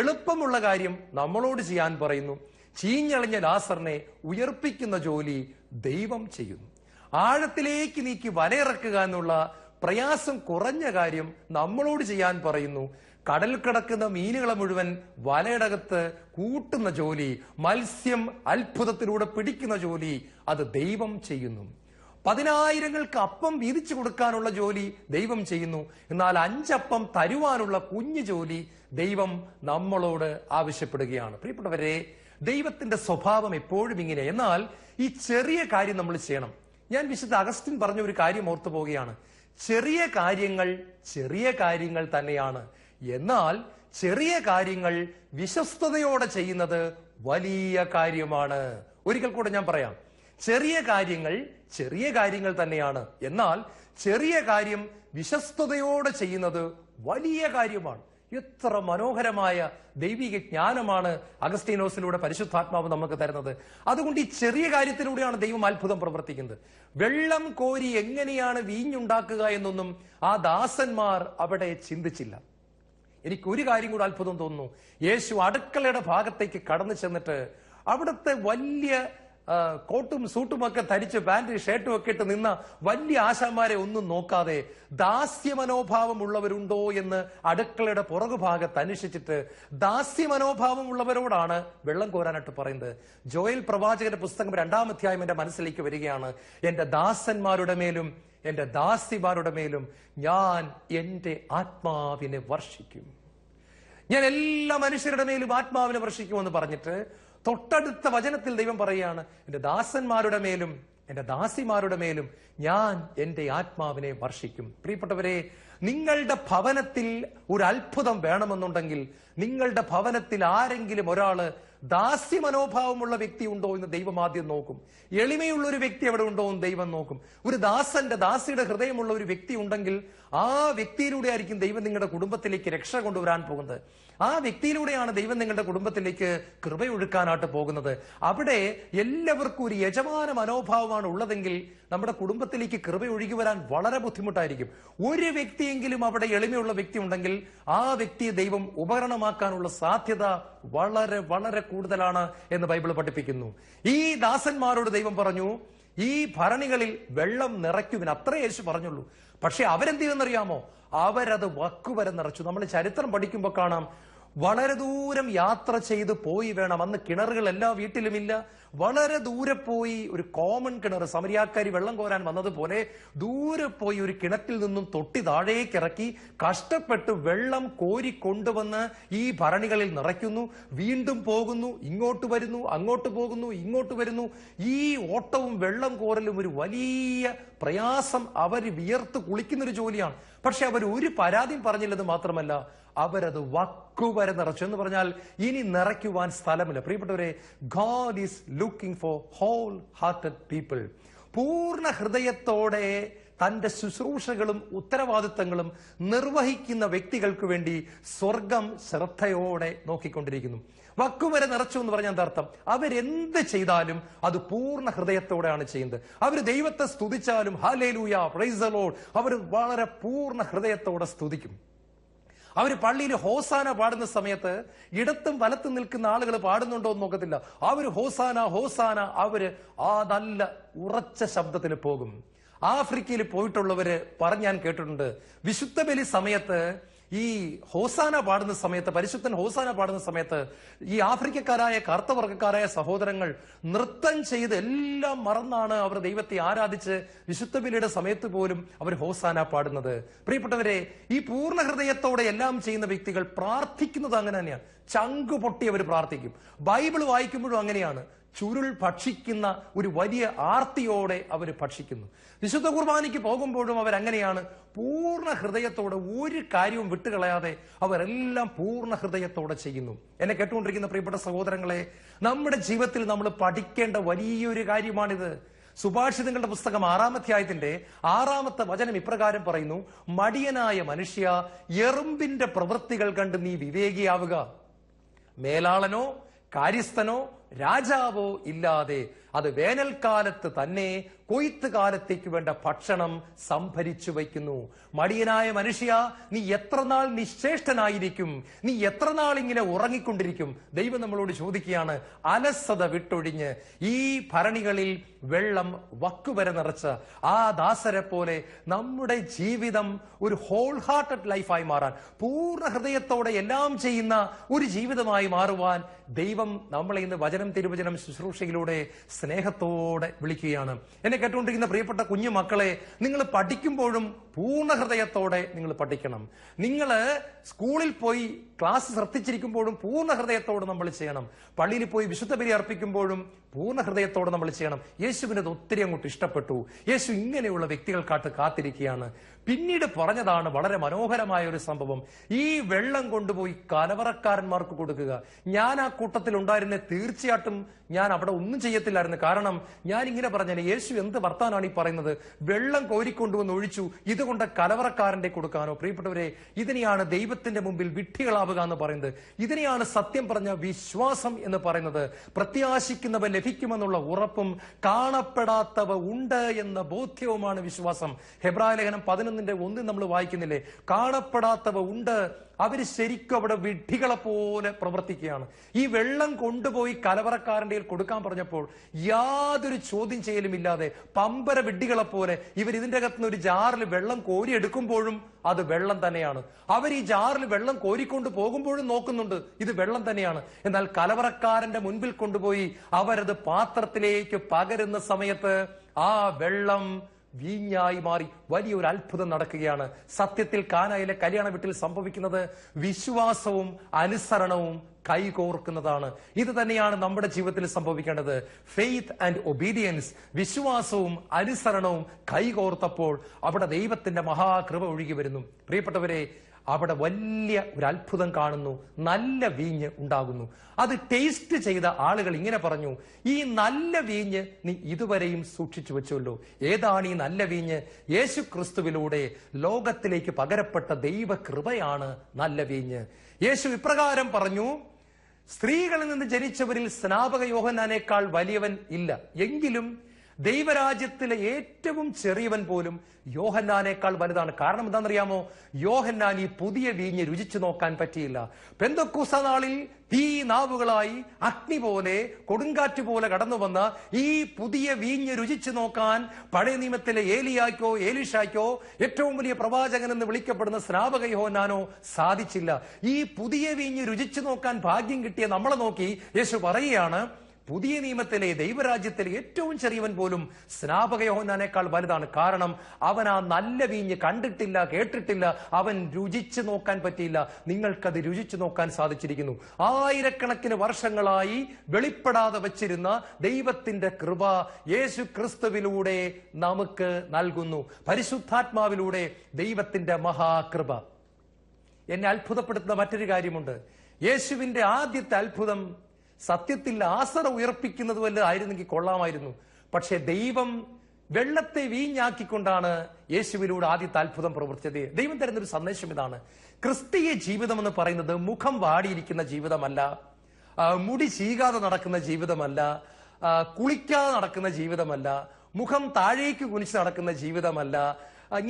എളുപ്പമുള്ള കാര്യം നമ്മളോട് ചെയ്യാൻ പറയുന്നു. ചീഞ്ഞളിഞ്ഞ ലാസറിനെ ഉയർപ്പിക്കുന്ന ജോലി ദൈവം ചെയ്യുന്നു. ആഴത്തിലേക്ക് നീക്കി വലയിറക്കുക എന്നുള്ള പ്രയാസം കുറഞ്ഞ കാര്യം നമ്മളോട് ചെയ്യാൻ പറയുന്നു. കടൽ കിടക്കുന്ന മീനുകളെ മുഴുവൻ വലയടകത്ത് കൂട്ടുന്ന ജോലി, മത്സ്യം അത്ഭുതത്തിലൂടെ പിടിക്കുന്ന ജോലി അത് ദൈവം ചെയ്യുന്നു. 10,000 അപ്പം വീതിച്ചു കൊടുക്കാനുള്ള ജോലി ദൈവം ചെയ്യുന്നു. എന്നാൽ 5 അപ്പം തരുവാനുള്ള കുഞ്ഞു ജോലി ദൈവം നമ്മളോട് ആവശ്യപ്പെടുകയാണ്. പ്രിയപ്പെട്ടവരെ, ദൈവത്തിന്റെ സ്വഭാവം എപ്പോഴും ഇങ്ങനെ. എന്നാൽ ഈ ചെറിയ കാര്യം നമ്മൾ ചെയ്യണം. ഞാൻ വിശുദ്ധ അഗസ്റ്റിൻ പറഞ്ഞ ഒരു കാര്യം ഓർത്തു പോവുകയാണ്. ചെറിയ കാര്യങ്ങൾ തന്നെയാണ്. എന്നാൽ ചെറിയ കാര്യങ്ങൾ വിശ്വസ്തയോടെ ചെയ്യുന്നത് വലിയ കാര്യമാണ്. ഒരിക്കൽ കൂടെ ഞാൻ പറയാം, ചെറിയ കാര്യങ്ങൾ തന്നെയാണ്. എന്നാൽ ചെറിയ കാര്യം വിശ്വസ്തയോടെ ചെയ്യുന്നത് വലിയ കാര്യമാണ്. എത്ര മനോഹരമായ ദൈവിക ജ്ഞാനമാണ് അഗസ്തീനോസിലൂടെ പരിശുദ്ധാത്മാവ് നമുക്ക് തരുന്നത്. അതുകൊണ്ട് ഈ ചെറിയ കാര്യത്തിലൂടെയാണ് ദൈവം അത്ഭുതം പ്രവർത്തിക്കുന്നത്. വെള്ളം കോരി എങ്ങനെയാണ് വീഞ്ഞുണ്ടാക്കുക എന്നൊന്നും ആ ദാസന്മാർ അവിടെ ചിന്തിച്ചില്ല. എനിക്കൊരു കാര്യം കൂടെ അത്ഭുതം തോന്നുന്നു. യേശു അടുക്കളയുടെ ഭാഗത്തേക്ക് കടന്നു ചെന്നിട്ട് അവിടുത്തെ വലിയ കോട്ടും സൂട്ടും ഒക്കെ ധരിച്ച് പാന്റ് ഷർട്ടും ഒക്കെ ഇട്ട് നിന്ന വലിയ ആശാന്മാരെ ഒന്നും നോക്കാതെ ദാസ്യമനോഭാവം ഉള്ളവരുണ്ടോ എന്ന് അടുക്കളയുടെ പുറകുഭാഗത്ത് അന്വേഷിച്ചിട്ട് ദാസ്യമനോഭാവം ഉള്ളവരോടാണ് വെള്ളം കോരാനായിട്ട് പറയുന്നത്. ജോയൽ പ്രവാചകന്റെ പുസ്തകം 2-ാം അധ്യായം എന്റെ മനസ്സിലേക്ക് വരികയാണ്. എന്റെ ദാസന്മാരുടെ മേലും എന്റെ ദാസിമാരുടെ മേലും ഞാൻ എന്റെ ആത്മാവിനെ വർഷിക്കും. ഞാൻ എല്ലാ മനുഷ്യരുടെ മേലും ആത്മാവിനെ വർഷിക്കുമെന്ന് പറഞ്ഞിട്ട് തൊട്ടടുത്ത വചനത്തിൽ ദൈവം പറയുകയാണ്, എന്റെ ദാസന്മാരുടെ മേലും എന്റെ ദാസിമാരുടെ മേലും ഞാൻ എന്റെ ആത്മാവിനെ വർഷിക്കും. പ്രിയപ്പെട്ടവരെ, നിങ്ങളുടെ ഭവനത്തിൽ ഒരു അത്ഭുതം വേണമെന്നുണ്ടെങ്കിൽ നിങ്ങളുടെ ഭവനത്തിൽ ആരെങ്കിലും ഒരാള് ദാസ്യ മനോഭാവമുള്ള വ്യക്തി ഉണ്ടോ എന്ന് ദൈവം ആദ്യം നോക്കും. എളിമയുള്ള ഒരു വ്യക്തി അവിടെ ഉണ്ടോ എന്ന് ദൈവം നോക്കും. ഒരു ദാസിയുടെ ഹൃദയമുള്ള ഒരു വ്യക്തി ഉണ്ടെങ്കിൽ ആ വ്യക്തിയിലൂടെ ആയിരിക്കും ദൈവം നിങ്ങളുടെ കുടുംബത്തിലേക്ക് രക്ഷ കൊണ്ടുവരാൻ പോകുന്നത്. ആ വ്യക്തിയിലൂടെയാണ് ദൈവം നിങ്ങളുടെ കുടുംബത്തിലേക്ക് കൃപയൊഴുക്കാനായിട്ട് പോകുന്നത്. അവിടെ എല്ലാവർക്കും ഒരു യജമാന മനോഭാവമാണ് ഉള്ളതെങ്കിൽ നമ്മുടെ കുടുംബത്തിലേക്ക് കൃപ ഒഴുകി വരാൻ വളരെ ബുദ്ധിമുട്ടായിരിക്കും. ഒരു വ്യക്തിയെങ്കിലും അവിടെ എളിമയുള്ള വ്യക്തി ഉണ്ടെങ്കിൽ ആ വ്യക്തിയെ ദൈവം ഉപകരണമാക്കാനുള്ള സാധ്യത വളരെ വളരെ കൂടുതലാണ് എന്ന് ബൈബിൾ പഠിപ്പിക്കുന്നു. ഈ ദാസന്മാരോട് ദൈവം പറഞ്ഞു, ഈ ഭരണികളിൽ വെള്ളം നിറയ്ക്കുവിന്, അത്രേ യേശു പറഞ്ഞുള്ളൂ. പക്ഷെ അവരെന്ത് ചെയ്യുമെന്നറിയാമോ? അവരത് വക്കുവരെ നിറച്ചു. നമ്മൾ ചരിത്രം പഠിക്കുമ്പോൾ കാണാം, വളരെ ദൂരം യാത്ര ചെയ്ത് പോയി വേണം. അന്ന് കിണറുകൾ എല്ലാ വീട്ടിലുമില്ല. വളരെ ദൂരെ പോയി ഒരു കോമൺ കിണർ, സമരിയാക്കാരി വെള്ളം കോരാൻ വന്നതുപോലെ ദൂരെ പോയി ഒരു കിണറ്റിൽ നിന്നും തൊട്ടി താഴേക്ക് ഇറക്കി കഷ്ടപ്പെട്ട് വെള്ളം കോരി കൊണ്ടുവന്ന് ഈ ഭരണികളിൽ നിറയ്ക്കുന്നു. വീണ്ടും പോകുന്നു, ഇങ്ങോട്ട് വരുന്നു, അങ്ങോട്ട് പോകുന്നു, ഇങ്ങോട്ട് വരുന്നു. ഈ ഓട്ടവും വെള്ളം കോരലും ഒരു വലിയ പ്രയാസം, അവർ വിയർത്ത് കുളിക്കുന്നൊരു ജോലിയാണ്. പക്ഷെ അവർ ഒരു പരാതിയും പറഞ്ഞില്ലെന്ന് മാത്രമല്ല, അവരത് വക്കുവരെ നിറച്ചു. എന്ന് പറഞ്ഞാൽ ഇനി നിറയ്ക്കുവാൻ സ്ഥലമില്ല. പ്രിയപ്പെട്ടവരെ, God is looking for whole hearted people. പൂർണ്ണ ഹൃദയത്തോടെ തന്റെ ശുശ്രൂഷകളും ഉത്തരവാദിത്തങ്ങളും നിർവഹിക്കുന്ന വ്യക്തികൾക്ക് വേണ്ടി സ്വർഗം ശ്രദ്ധയോടെ നോക്കിക്കൊണ്ടിരിക്കുന്നു. വക്കുവരെ നിറച്ചു എന്ന് പറഞ്ഞാൽ എന്താ അർത്ഥം? അവരെന്ത് ചെയ്താലും അത് പൂർണ്ണ ഹൃദയത്തോടെയാണ് ചെയ്യുന്നത്. അവർ ദൈവത്തെ സ്തുതിച്ചാലും ഹല്ലേലൂയ, പ്രൈസ് ദി ലോർഡ്, അവർ വളരെ പൂർണ്ണ ഹൃദയത്തോടെ സ്തുതിക്കും. അവർ പള്ളിയിൽ ഹോസാന പാടുന്ന സമയത്ത് ഇടത്തും വലത്തും നിൽക്കുന്ന ആളുകൾ പാടുന്നുണ്ടോ എന്ന് നോക്കത്തില്ല. അവർ ഹോസാന ഹോസാന, അവര് ആ നല്ല ഉറച്ച ശബ്ദത്തിൽ പോകും. ആഫ്രിക്കയിൽ പോയിട്ടുള്ളവര് പറഞ്ഞ് ഞാൻ കേട്ടിട്ടുണ്ട്, വിശുദ്ധ ബലി സമയത്ത് ഈ ഹോസാന പാടുന്ന സമയത്ത്, പരിശുദ്ധൻ ഹോസാന പാടുന്ന സമയത്ത് ഈ ആഫ്രിക്കക്കാരായ കറുത്തവർഗക്കാരായ സഹോദരങ്ങൾ നൃത്തം ചെയ്ത് എല്ലാം മറന്നാണ് അവർ ദൈവത്തെ ആരാധിച്ച് വിശുദ്ധ ബലിയുടെ സമയത്ത് പോലും അവർ ഹോസാന പാടുന്നത്. പ്രിയപ്പെട്ടവരെ, ഈ പൂർണ്ണ ഹൃദയത്തോടെ എല്ലാം ചെയ്യുന്ന വ്യക്തികൾ പ്രാർത്ഥിക്കുന്നത് അങ്ങനെ തന്നെയാണ്. ചങ്കു പൊട്ടി അവർ പ്രാർത്ഥിക്കും. ബൈബിൾ വായിക്കുമ്പോഴും അങ്ങനെയാണ്. ചുരുൾ ഭക്ഷിക്കുന്ന ഒരു വലിയ ആർത്തിയോടെ അവർ ഭക്ഷിക്കുന്നു. വിശുദ്ധ കുർബാനയ്ക്ക് പോകുമ്പോഴും അവരങ്ങനെയാണ്. പൂർണ്ണ ഹൃദയത്തോടെ ഒരു കാര്യവും വിട്ടുകളയാതെ അവരെല്ലാം പൂർണ്ണ ഹൃദയത്തോടെ ചെയ്യുന്നു. എന്നെ കേട്ടുകൊണ്ടിരിക്കുന്ന പ്രിയപ്പെട്ട സഹോദരങ്ങളെ, നമ്മുടെ ജീവിതത്തിൽ നമ്മൾ പഠിക്കേണ്ട വലിയൊരു കാര്യമാണിത്. സുഭാഷിതങ്ങളുടെ പുസ്തകം 6-ാം അധ്യായത്തിന്റെ 6-ാമത്തെ വചനം ഇപ്രകാരം പറയുന്നു: മടിയനായ മനുഷ്യ, എറുമ്പിന്റെ പ്രവൃത്തികൾ കണ്ട് നീ വിവേകിയാവുക. മേലാളനോ കാര്യസ്ഥനോ രാജാവോ ഇല്ലാതെ അത് വേനൽക്കാലത്ത് തന്നെ കൊയ്ത്ത് കാലത്തേക്ക് വേണ്ട ഭക്ഷണം സംഭരിച്ചു വയ്ക്കുന്നു. മടിയനായ മനുഷ്യ, നീ എത്ര നാൾ നിശ്ചേഷ്ടനായിരിക്കും? നീ എത്ര നാൾ ഇങ്ങനെ ഉറങ്ങിക്കൊണ്ടിരിക്കും? ദൈവം നമ്മളോട് ചോദിക്കുകയാണ്, അലസത വിട്ടൊഴിഞ്ഞ് ഈ ഭരണികളിൽ വെള്ളം വക്കുവരെ നിറച്ച ആ ദാസരെ പോലെ നമ്മുടെ ജീവിതം ഒരു ഹോൾ ഹാർട്ടഡ് ലൈഫായി മാറാൻ, പൂർണ്ണ ഹൃദയത്തോടെ എല്ലാം ചെയ്യുന്ന ഒരു ജീവിതമായി മാറുവാൻ ദൈവം നമ്മളെ ഇന്ന് വചനം തിരുവചനം ശുശ്രൂഷയിലൂടെ സ്നേഹത്തോടെ വിളിക്കുകയാണ്. എന്നെ കേട്ടുകൊണ്ടിരിക്കുന്ന പ്രിയപ്പെട്ട കുഞ്ഞു മക്കളെ, നിങ്ങൾ പഠിക്കുമ്പോഴും പൂർണ്ണ ഹൃദയത്തോടെ നിങ്ങൾ പഠിക്കണം. നിങ്ങൾ സ്കൂളിൽ പോയി ക്ലാസ് ശ്രദ്ധിച്ചിരിക്കുമ്പോഴും പൂർണ്ണ ഹൃദയത്തോടെ നമ്മൾ ചെയ്യണം. പള്ളിയിൽ പോയി വിശുദ്ധ ബലി അർപ്പിക്കുമ്പോഴും പൂർണ്ണ ഹൃദയത്തോടെ നമ്മൾ ചെയ്യണം. യേശുവിന് അത് ഒത്തിരി അങ്ങോട്ട് ഇഷ്ടപ്പെട്ടു. യേശു ഇങ്ങനെയുള്ള വ്യക്തികൾക്കാട്ട് കാത്തിരിക്കുകയാണ്. പിന്നീട് പറഞ്ഞതാണ് വളരെ മനോഹരമായ ഒരു സംഭവം. ഈ വെള്ളം കൊണ്ടുപോയി കലവറക്കാരന്മാർക്ക് കൊടുക്കുക. ഞാൻ ആ കൂട്ടത്തിൽ ഉണ്ടായിരുന്നെ തീർച്ചയായിട്ടും ഞാൻ അവിടെ ഒന്നും ചെയ്യത്തില്ലായിരുന്നു. കാരണം ഞാൻ ഇങ്ങനെ പറഞ്ഞാൽ, യേശു എന്ത് വർത്താനാണ് ഈ പറയുന്നത്? വെള്ളം കോരിക്കൊണ്ടുവന്ന് ഒഴിച്ചു, ഇതുകൊണ്ട് കലവറക്കാരന്റെ കൊടുക്കാനോ? പ്രിയപ്പെട്ടവരെ, ഇതിനെയാണ് ദൈവത്തിന്റെ മുമ്പിൽ വിഡ്ഢികളാവുക എന്ന് പറയുന്നത്. ഇതിനെയാണ് സത്യം പറഞ്ഞ വിശ്വാസം എന്ന് പറയുന്നത്. പ്രത്യാശിക്കുന്നവ ലഭിക്കുമെന്നുള്ള ഉറപ്പും കാണപ്പെടാത്തവ ഉണ്ട് എന്ന ബോധ്യവുമാണ് വിശ്വാസം. ഹെബ്രായ ലേഖനം 11:1 നമ്മൾ വായിക്കുന്നില്ലേ? കാണപ്പെടാത്തവ ഉണ്ട്. അവര് ശരിക്കും അവിടെ വിഡ്ഢികളെ പോലെ പ്രവർത്തിക്കുകയാണ്. ഈ വെള്ളം കൊണ്ടുപോയി കലവറക്കാരന്റെ കൊടുക്കാൻ പറഞ്ഞപ്പോൾ യാതൊരു ചോദ്യം ചെയ്യലും ഇല്ലാതെ പമ്പര വിഡ്ഢികളെ പോലെ ഇവർ ഇതിന്റെ അകത്തുനിന്ന് ഒരു ജാറിൽ വെള്ളം കോരി എടുക്കുമ്പോഴും അത് വെള്ളം തന്നെയാണ്. അവർ ഈ ജാറിൽ വെള്ളം കോരിക്കൊണ്ട് പോകുമ്പോഴും നോക്കുന്നുണ്ട്, ഇത് വെള്ളം തന്നെയാണ്. എന്നാൽ കലവറക്കാരന്റെ മുൻപിൽ കൊണ്ടുപോയി അവരത് പാത്രത്തിലേക്ക് പകരുന്ന സമയത്ത് ആ വെള്ളം വീഞ്ഞായി മാറി വലിയൊരു അത്ഭുതം നടക്കുകയാണ്. സത്യത്തിൽ കാനായിലെ കല്യാണ വീട്ടിൽ സംഭവിക്കുന്നത് വിശ്വാസവും അനുസരണവും കൈകോർക്കുന്നതാണ്. ഇത് തന്നെയാണ് നമ്മുടെ ജീവിതത്തിൽ സംഭവിക്കേണ്ടത്. ഫെയ്ത്ത് ആൻഡ് ഒബീഡിയൻസ്, വിശ്വാസവും അനുസരണവും കൈകോർത്തപ്പോൾ അവിടെ ദൈവത്തിന്റെ മഹാകൃപ ഒഴുകി വരുന്നു. പ്രിയപ്പെട്ടവരെ, അവിടെ വലിയ ഒരു അത്ഭുതം കാണുന്നു. നല്ല വീഞ്ഞ് ഉണ്ടാകുന്നു. അത് ടേസ്റ്റ് ചെയ്ത ആളുകൾ ഇങ്ങനെ പറഞ്ഞു, ഈ നല്ല വീഞ്ഞ് നീ ഇതുവരെയും സൂക്ഷിച്ചു വെച്ചല്ലോ. ഏതാണ് ഈ നല്ല വീഞ്ഞ്? യേശു ക്രിസ്തുവിലൂടെ ലോകത്തിലേക്ക് പകരപ്പെട്ട ദൈവകൃപയാണ് നല്ല വീഞ്ഞ്. യേശു ഇപ്രകാരം പറഞ്ഞു, സ്ത്രീകളിൽ നിന്ന് ജനിച്ചവരിൽ സ്നാപക യോഹന്നാനേക്കാൾ വലിയവൻ ഇല്ല. എങ്കിലും ദൈവരാജ്യത്തിലെ ഏറ്റവും ചെറിയവൻ പോലും യോഹന്നാനേക്കാൾ വലുതാണ്. കാരണം എന്താണെന്നറിയാമോ? യോഹന്നാൻ ഈ പുതിയ വീഞ്ഞ് രുചിച്ചു നോക്കാൻ പറ്റിയില്ല. പെന്തക്കോസ്ത് നാളിൽ തീ നാവുകളായി അഗ്നി പോലെ കൊടുങ്കാറ്റ് പോലെ കടന്നു വന്ന ഈ പുതിയ വീഞ്ഞ് രുചിച്ചു നോക്കാൻ പഴയ നിയമത്തിലെ ഏലിയാക്കോ എലീഷായ്ക്കോ ഏറ്റവും വലിയ പ്രവാചകൻ എന്ന് വിളിക്കപ്പെടുന്ന സ്നാപക യോഹന്നാനോ സാധിച്ചില്ല. ഈ പുതിയ വീഞ്ഞ് രുചിച്ചു നോക്കാൻ ഭാഗ്യം കിട്ടിയ നമ്മളെ നോക്കി യേശു പറയുകയാണ്, പുതിയ നിയമത്തിലെ ദൈവരാജ്യത്തിലെ ഏറ്റവും ചെറിയവൻ പോലും സ്നാപക യോഹന്നാനേക്കാൾ വലുതാണ്. കാരണം അവൻ ആ നല്ല വീഞ്ഞ് കണ്ടിട്ടില്ല, കേട്ടിട്ടില്ല, അവൻ രുചിച്ചു നോക്കാൻ പറ്റിയില്ല. നിങ്ങൾക്കത് രുചിച്ചു നോക്കാൻ സാധിച്ചിരിക്കുന്നു. ആയിരക്കണക്കിന് വർഷങ്ങളായി വെളിപ്പെടാതെ വച്ചിരുന്ന ദൈവത്തിന്റെ കൃപ യേശു ക്രിസ്തുവിലൂടെ നമുക്ക് നൽകുന്നു. പരിശുദ്ധാത്മാവിലൂടെ ദൈവത്തിന്റെ മഹാകൃപ. എന്നെ അത്ഭുതപ്പെടുത്തുന്ന മറ്റൊരു കാര്യമുണ്ട്. യേശുവിന്റെ ആദ്യത്തെ അത്ഭുതം സത്യത്തിൽ ആസറ ഉയർപ്പിക്കുന്നത് വല്ല ആയിരുന്നെങ്കിൽ കൊള്ളാമായിരുന്നു. പക്ഷെ ദൈവം വെള്ളത്തെ വീഞ്ഞാക്കിക്കൊണ്ടാണ് യേശുവിലൂടെ ആദ്യത്തെ അത്ഭുതം പ്രവർത്തിച്ചത്. ദൈവം തരുന്നൊരു സന്ദേശം ഇതാണ്: ക്രിസ്തീയ ജീവിതം എന്ന് പറയുന്നത് മുഖം വാടിയിരിക്കുന്ന ജീവിതമല്ല, മുടി ചീകാതെ നടക്കുന്ന ജീവിതമല്ല, കുളിക്കാതെ നടക്കുന്ന ജീവിതമല്ല, മുഖം താഴേക്ക് കുനിച്ച് നടക്കുന്ന ജീവിതമല്ല,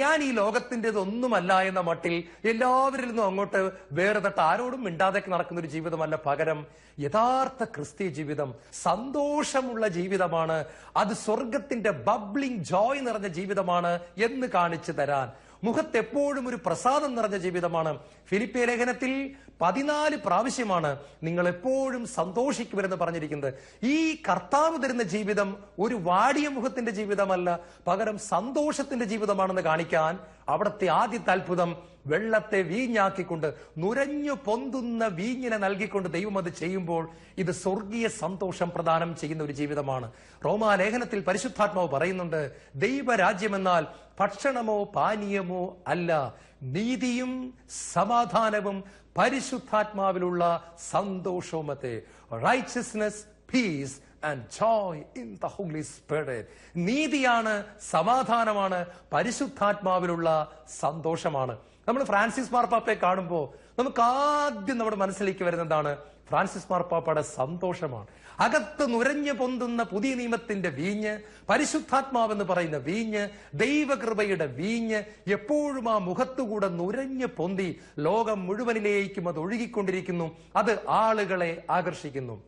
ഞാൻ ഈ ലോകത്തിൻ്റെതൊന്നുമല്ല എന്ന മട്ടിൽ എല്ലാവരിൽ നിന്നും അങ്ങോട്ട് വേറെ തട്ട് ആരോടും മിണ്ടാതൊക്കെ നടക്കുന്ന ഒരു ജീവിതമല്ല. പകരം യഥാർത്ഥ ക്രിസ്തീയ ജീവിതം സന്തോഷമുള്ള ജീവിതമാണ്. അത് സ്വർഗത്തിന്റെ ബബ്ലിംഗ് ജോയ് നിറഞ്ഞ ജീവിതമാണ് എന്ന് കാണിച്ചു തരാൻ, മുഖത്ത് എപ്പോഴും ഒരു പ്രസാദം നിറഞ്ഞ ജീവിതമാണ്. ഫിലിപ്പിയ ലേഖനത്തിൽ 14 പ്രാവശ്യമാണ് നിങ്ങൾ എപ്പോഴും സന്തോഷിക്കുമെന്ന് പറഞ്ഞിരിക്കുന്നത്. ഈ കർത്താവ് തരുന്ന ജീവിതം ഒരു വാടിയ മുഖത്തിന്റെ ജീവിതമല്ല, പകരം സന്തോഷത്തിന്റെ ജീവിതമാണെന്ന് കാണിക്കാൻ അവിടുത്തെ ആദ്യത്തെ അത്ഭുതം വെള്ളത്തെ വീഞ്ഞാക്കിക്കൊണ്ട് നുരഞ്ഞു പൊന്തുന്ന വീഞ്ഞിനെ നൽകിക്കൊണ്ട് ദൈവം അത് ചെയ്യുമ്പോൾ ഇത് സ്വർഗീയ സന്തോഷം പ്രദാനം ചെയ്യുന്ന ഒരു ജീവിതമാണ്. റോമാലേഖനത്തിൽ പരിശുദ്ധാത്മാവ് പറയുന്നുണ്ട്, ദൈവരാജ്യമെന്നാൽ ഭക്ഷണമോ പാനീയമോ അല്ല, നീതിയും സമാധാനവും പരിശുദ്ധാത്മാവിലുള്ള സന്തോഷവുമത്തെ. Righteousness, peace and joy in the Holy Spirit. നീതിയാണ്, സമാധാനമാണ്, പരിശുദ്ധാത്മാവിലുള്ള സന്തോഷമാണ്. നമ്മൾ ഫ്രാൻസിസ് മാർപ്പാപ്പയെ കാണുമ്പോൾ നമുക്ക് ആദ്യം നമ്മുടെ മനസ്സിലേക്ക് വരുന്നതാണ് ഫ്രാൻസിസ് മാർപ്പാപ്പയുടെ സന്തോഷമാണ്. അകത്ത് നുരഞ്ഞു പൊന്തുന്ന പുതിയ നിയമത്തിന്റെ വീഞ്ഞ്, പരിശുദ്ധാത്മാവെന്ന് പറയുന്ന വീഞ്ഞ്, ദൈവകൃപയുടെ വീഞ്ഞ് എപ്പോഴും ആ മുഖത്തുകൂടെ നുരഞ്ഞു പൊന്തി ലോകം മുഴുവനിലേക്കും അത് ഒഴുകിക്കൊണ്ടിരിക്കുന്നു. അത് ആളുകളെ ആകർഷിക്കുന്നു.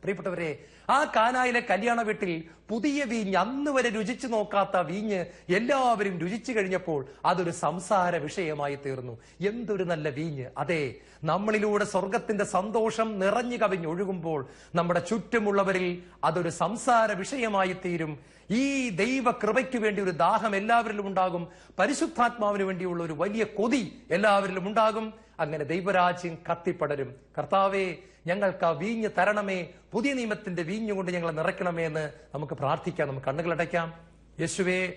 പ്രിയപ്പെട്ടവരെ, ആ കാനായിലെ കല്യാണ വീട്ടിൽ പുതിയ വീഞ്ഞ്, അന്ന് വരെ രുചിച്ചു നോക്കാത്ത വീഞ്ഞ് എല്ലാവരും രുചിച്ചു കഴിഞ്ഞപ്പോൾ അതൊരു സംസാര വിഷയമായി തീർന്നു. എന്തൊരു നല്ല വീഞ്ഞ്! അതെ, നമ്മളിലൂടെ സ്വർഗത്തിന്റെ സന്തോഷം നിറഞ്ഞു കവിഞ്ഞൊഴുകുമ്പോൾ നമ്മുടെ ചുറ്റുമുള്ളവരിൽ അതൊരു സംസാര വിഷയമായി തീരും. ഈ ദൈവ കൃപയ്ക്ക് വേണ്ടി ഒരു ദാഹം എല്ലാവരിലും ഉണ്ടാകും. പരിശുദ്ധാത്മാവിന് വേണ്ടിയുള്ള ഒരു വലിയ കൊതി എല്ലാവരിലും ഉണ്ടാകും. അങ്ങനെ ദൈവരാജ്യം കത്തിപ്പടരും. കർത്താവേ, ഞങ്ങൾക്ക് ആ വീഞ്ഞ് തരണമേ, പുതിയ നിയമത്തിന്റെ വീഞ്ഞ് കൊണ്ട് ഞങ്ങളെ നിറയ്ക്കണമേ എന്ന് നമുക്ക് പ്രാർത്ഥിക്കാം. നമുക്ക് കണ്ണുകളടയ്ക്കാം. യേശുവേ,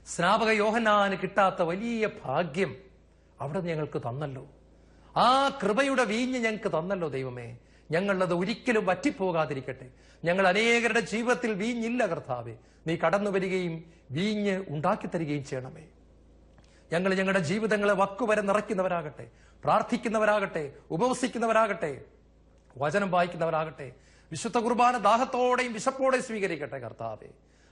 സ്നാപക യോഹന്നാന് കിട്ടാത്ത വലിയ ഭാഗ്യം അവിടെ ഞങ്ങൾക്ക് തന്നല്ലോ. ആ കൃപയുടെ വീഞ്ഞ് ഞങ്ങൾക്ക് തന്നല്ലോ ദൈവമേ. ഞങ്ങളത് ഒരിക്കലും വറ്റിപ്പോകാതിരിക്കട്ടെ. ഞങ്ങൾ അനേകരുടെ ജീവിതത്തിൽ വീഞ്ഞില്ല കർത്താവേ, നീ കടന്നു വരികയും വീഞ്ഞ് ഉണ്ടാക്കി തരികയും ചെയ്യണമേ. ഞങ്ങൾ ഞങ്ങളുടെ ജീവിതങ്ങളെ വക്കുവരെ നിറയ്ക്കുന്നവരാകട്ടെ, പ്രാർത്ഥിക്കുന്നവരാകട്ടെ, ഉപവസിക്കുന്നവരാകട്ടെ, വചനം വായിക്കുന്നവരാകട്ടെ. വിശുദ്ധ കുർബാന ദാഹത്തോടെയും വിശപ്പോടെയും സ്വീകരിക്കട്ടെ കർത്താവേ.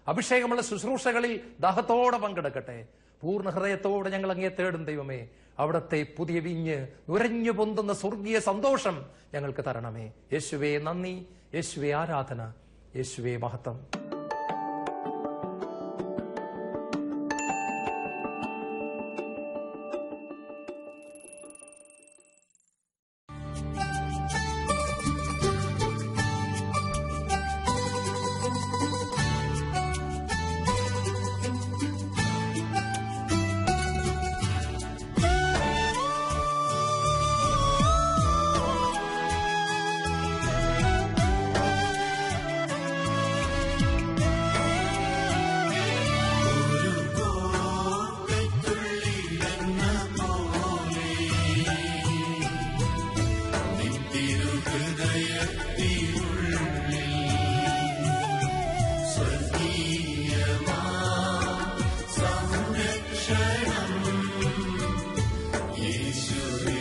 അഭിഷേകമുള്ള ശുശ്രൂഷകളിൽ ദാഹത്തോടെ പങ്കെടുക്കട്ടെ. പൂർണ്ണ ഹൃദയത്തോടെ ഞങ്ങൾ അങ്ങേ തേടും ദൈവമേ. അവിടത്തെ പുതിയ വീഞ്ഞ്, ഉരഞ്ഞു പൊന്തുന്ന സ്വർഗീയ സന്തോഷം ഞങ്ങൾക്ക് തരണമേ. യേശുവേ നന്ദി, യേശുവേ ആരാധന, യേശുവേ മഹത്വം. യേശുവേ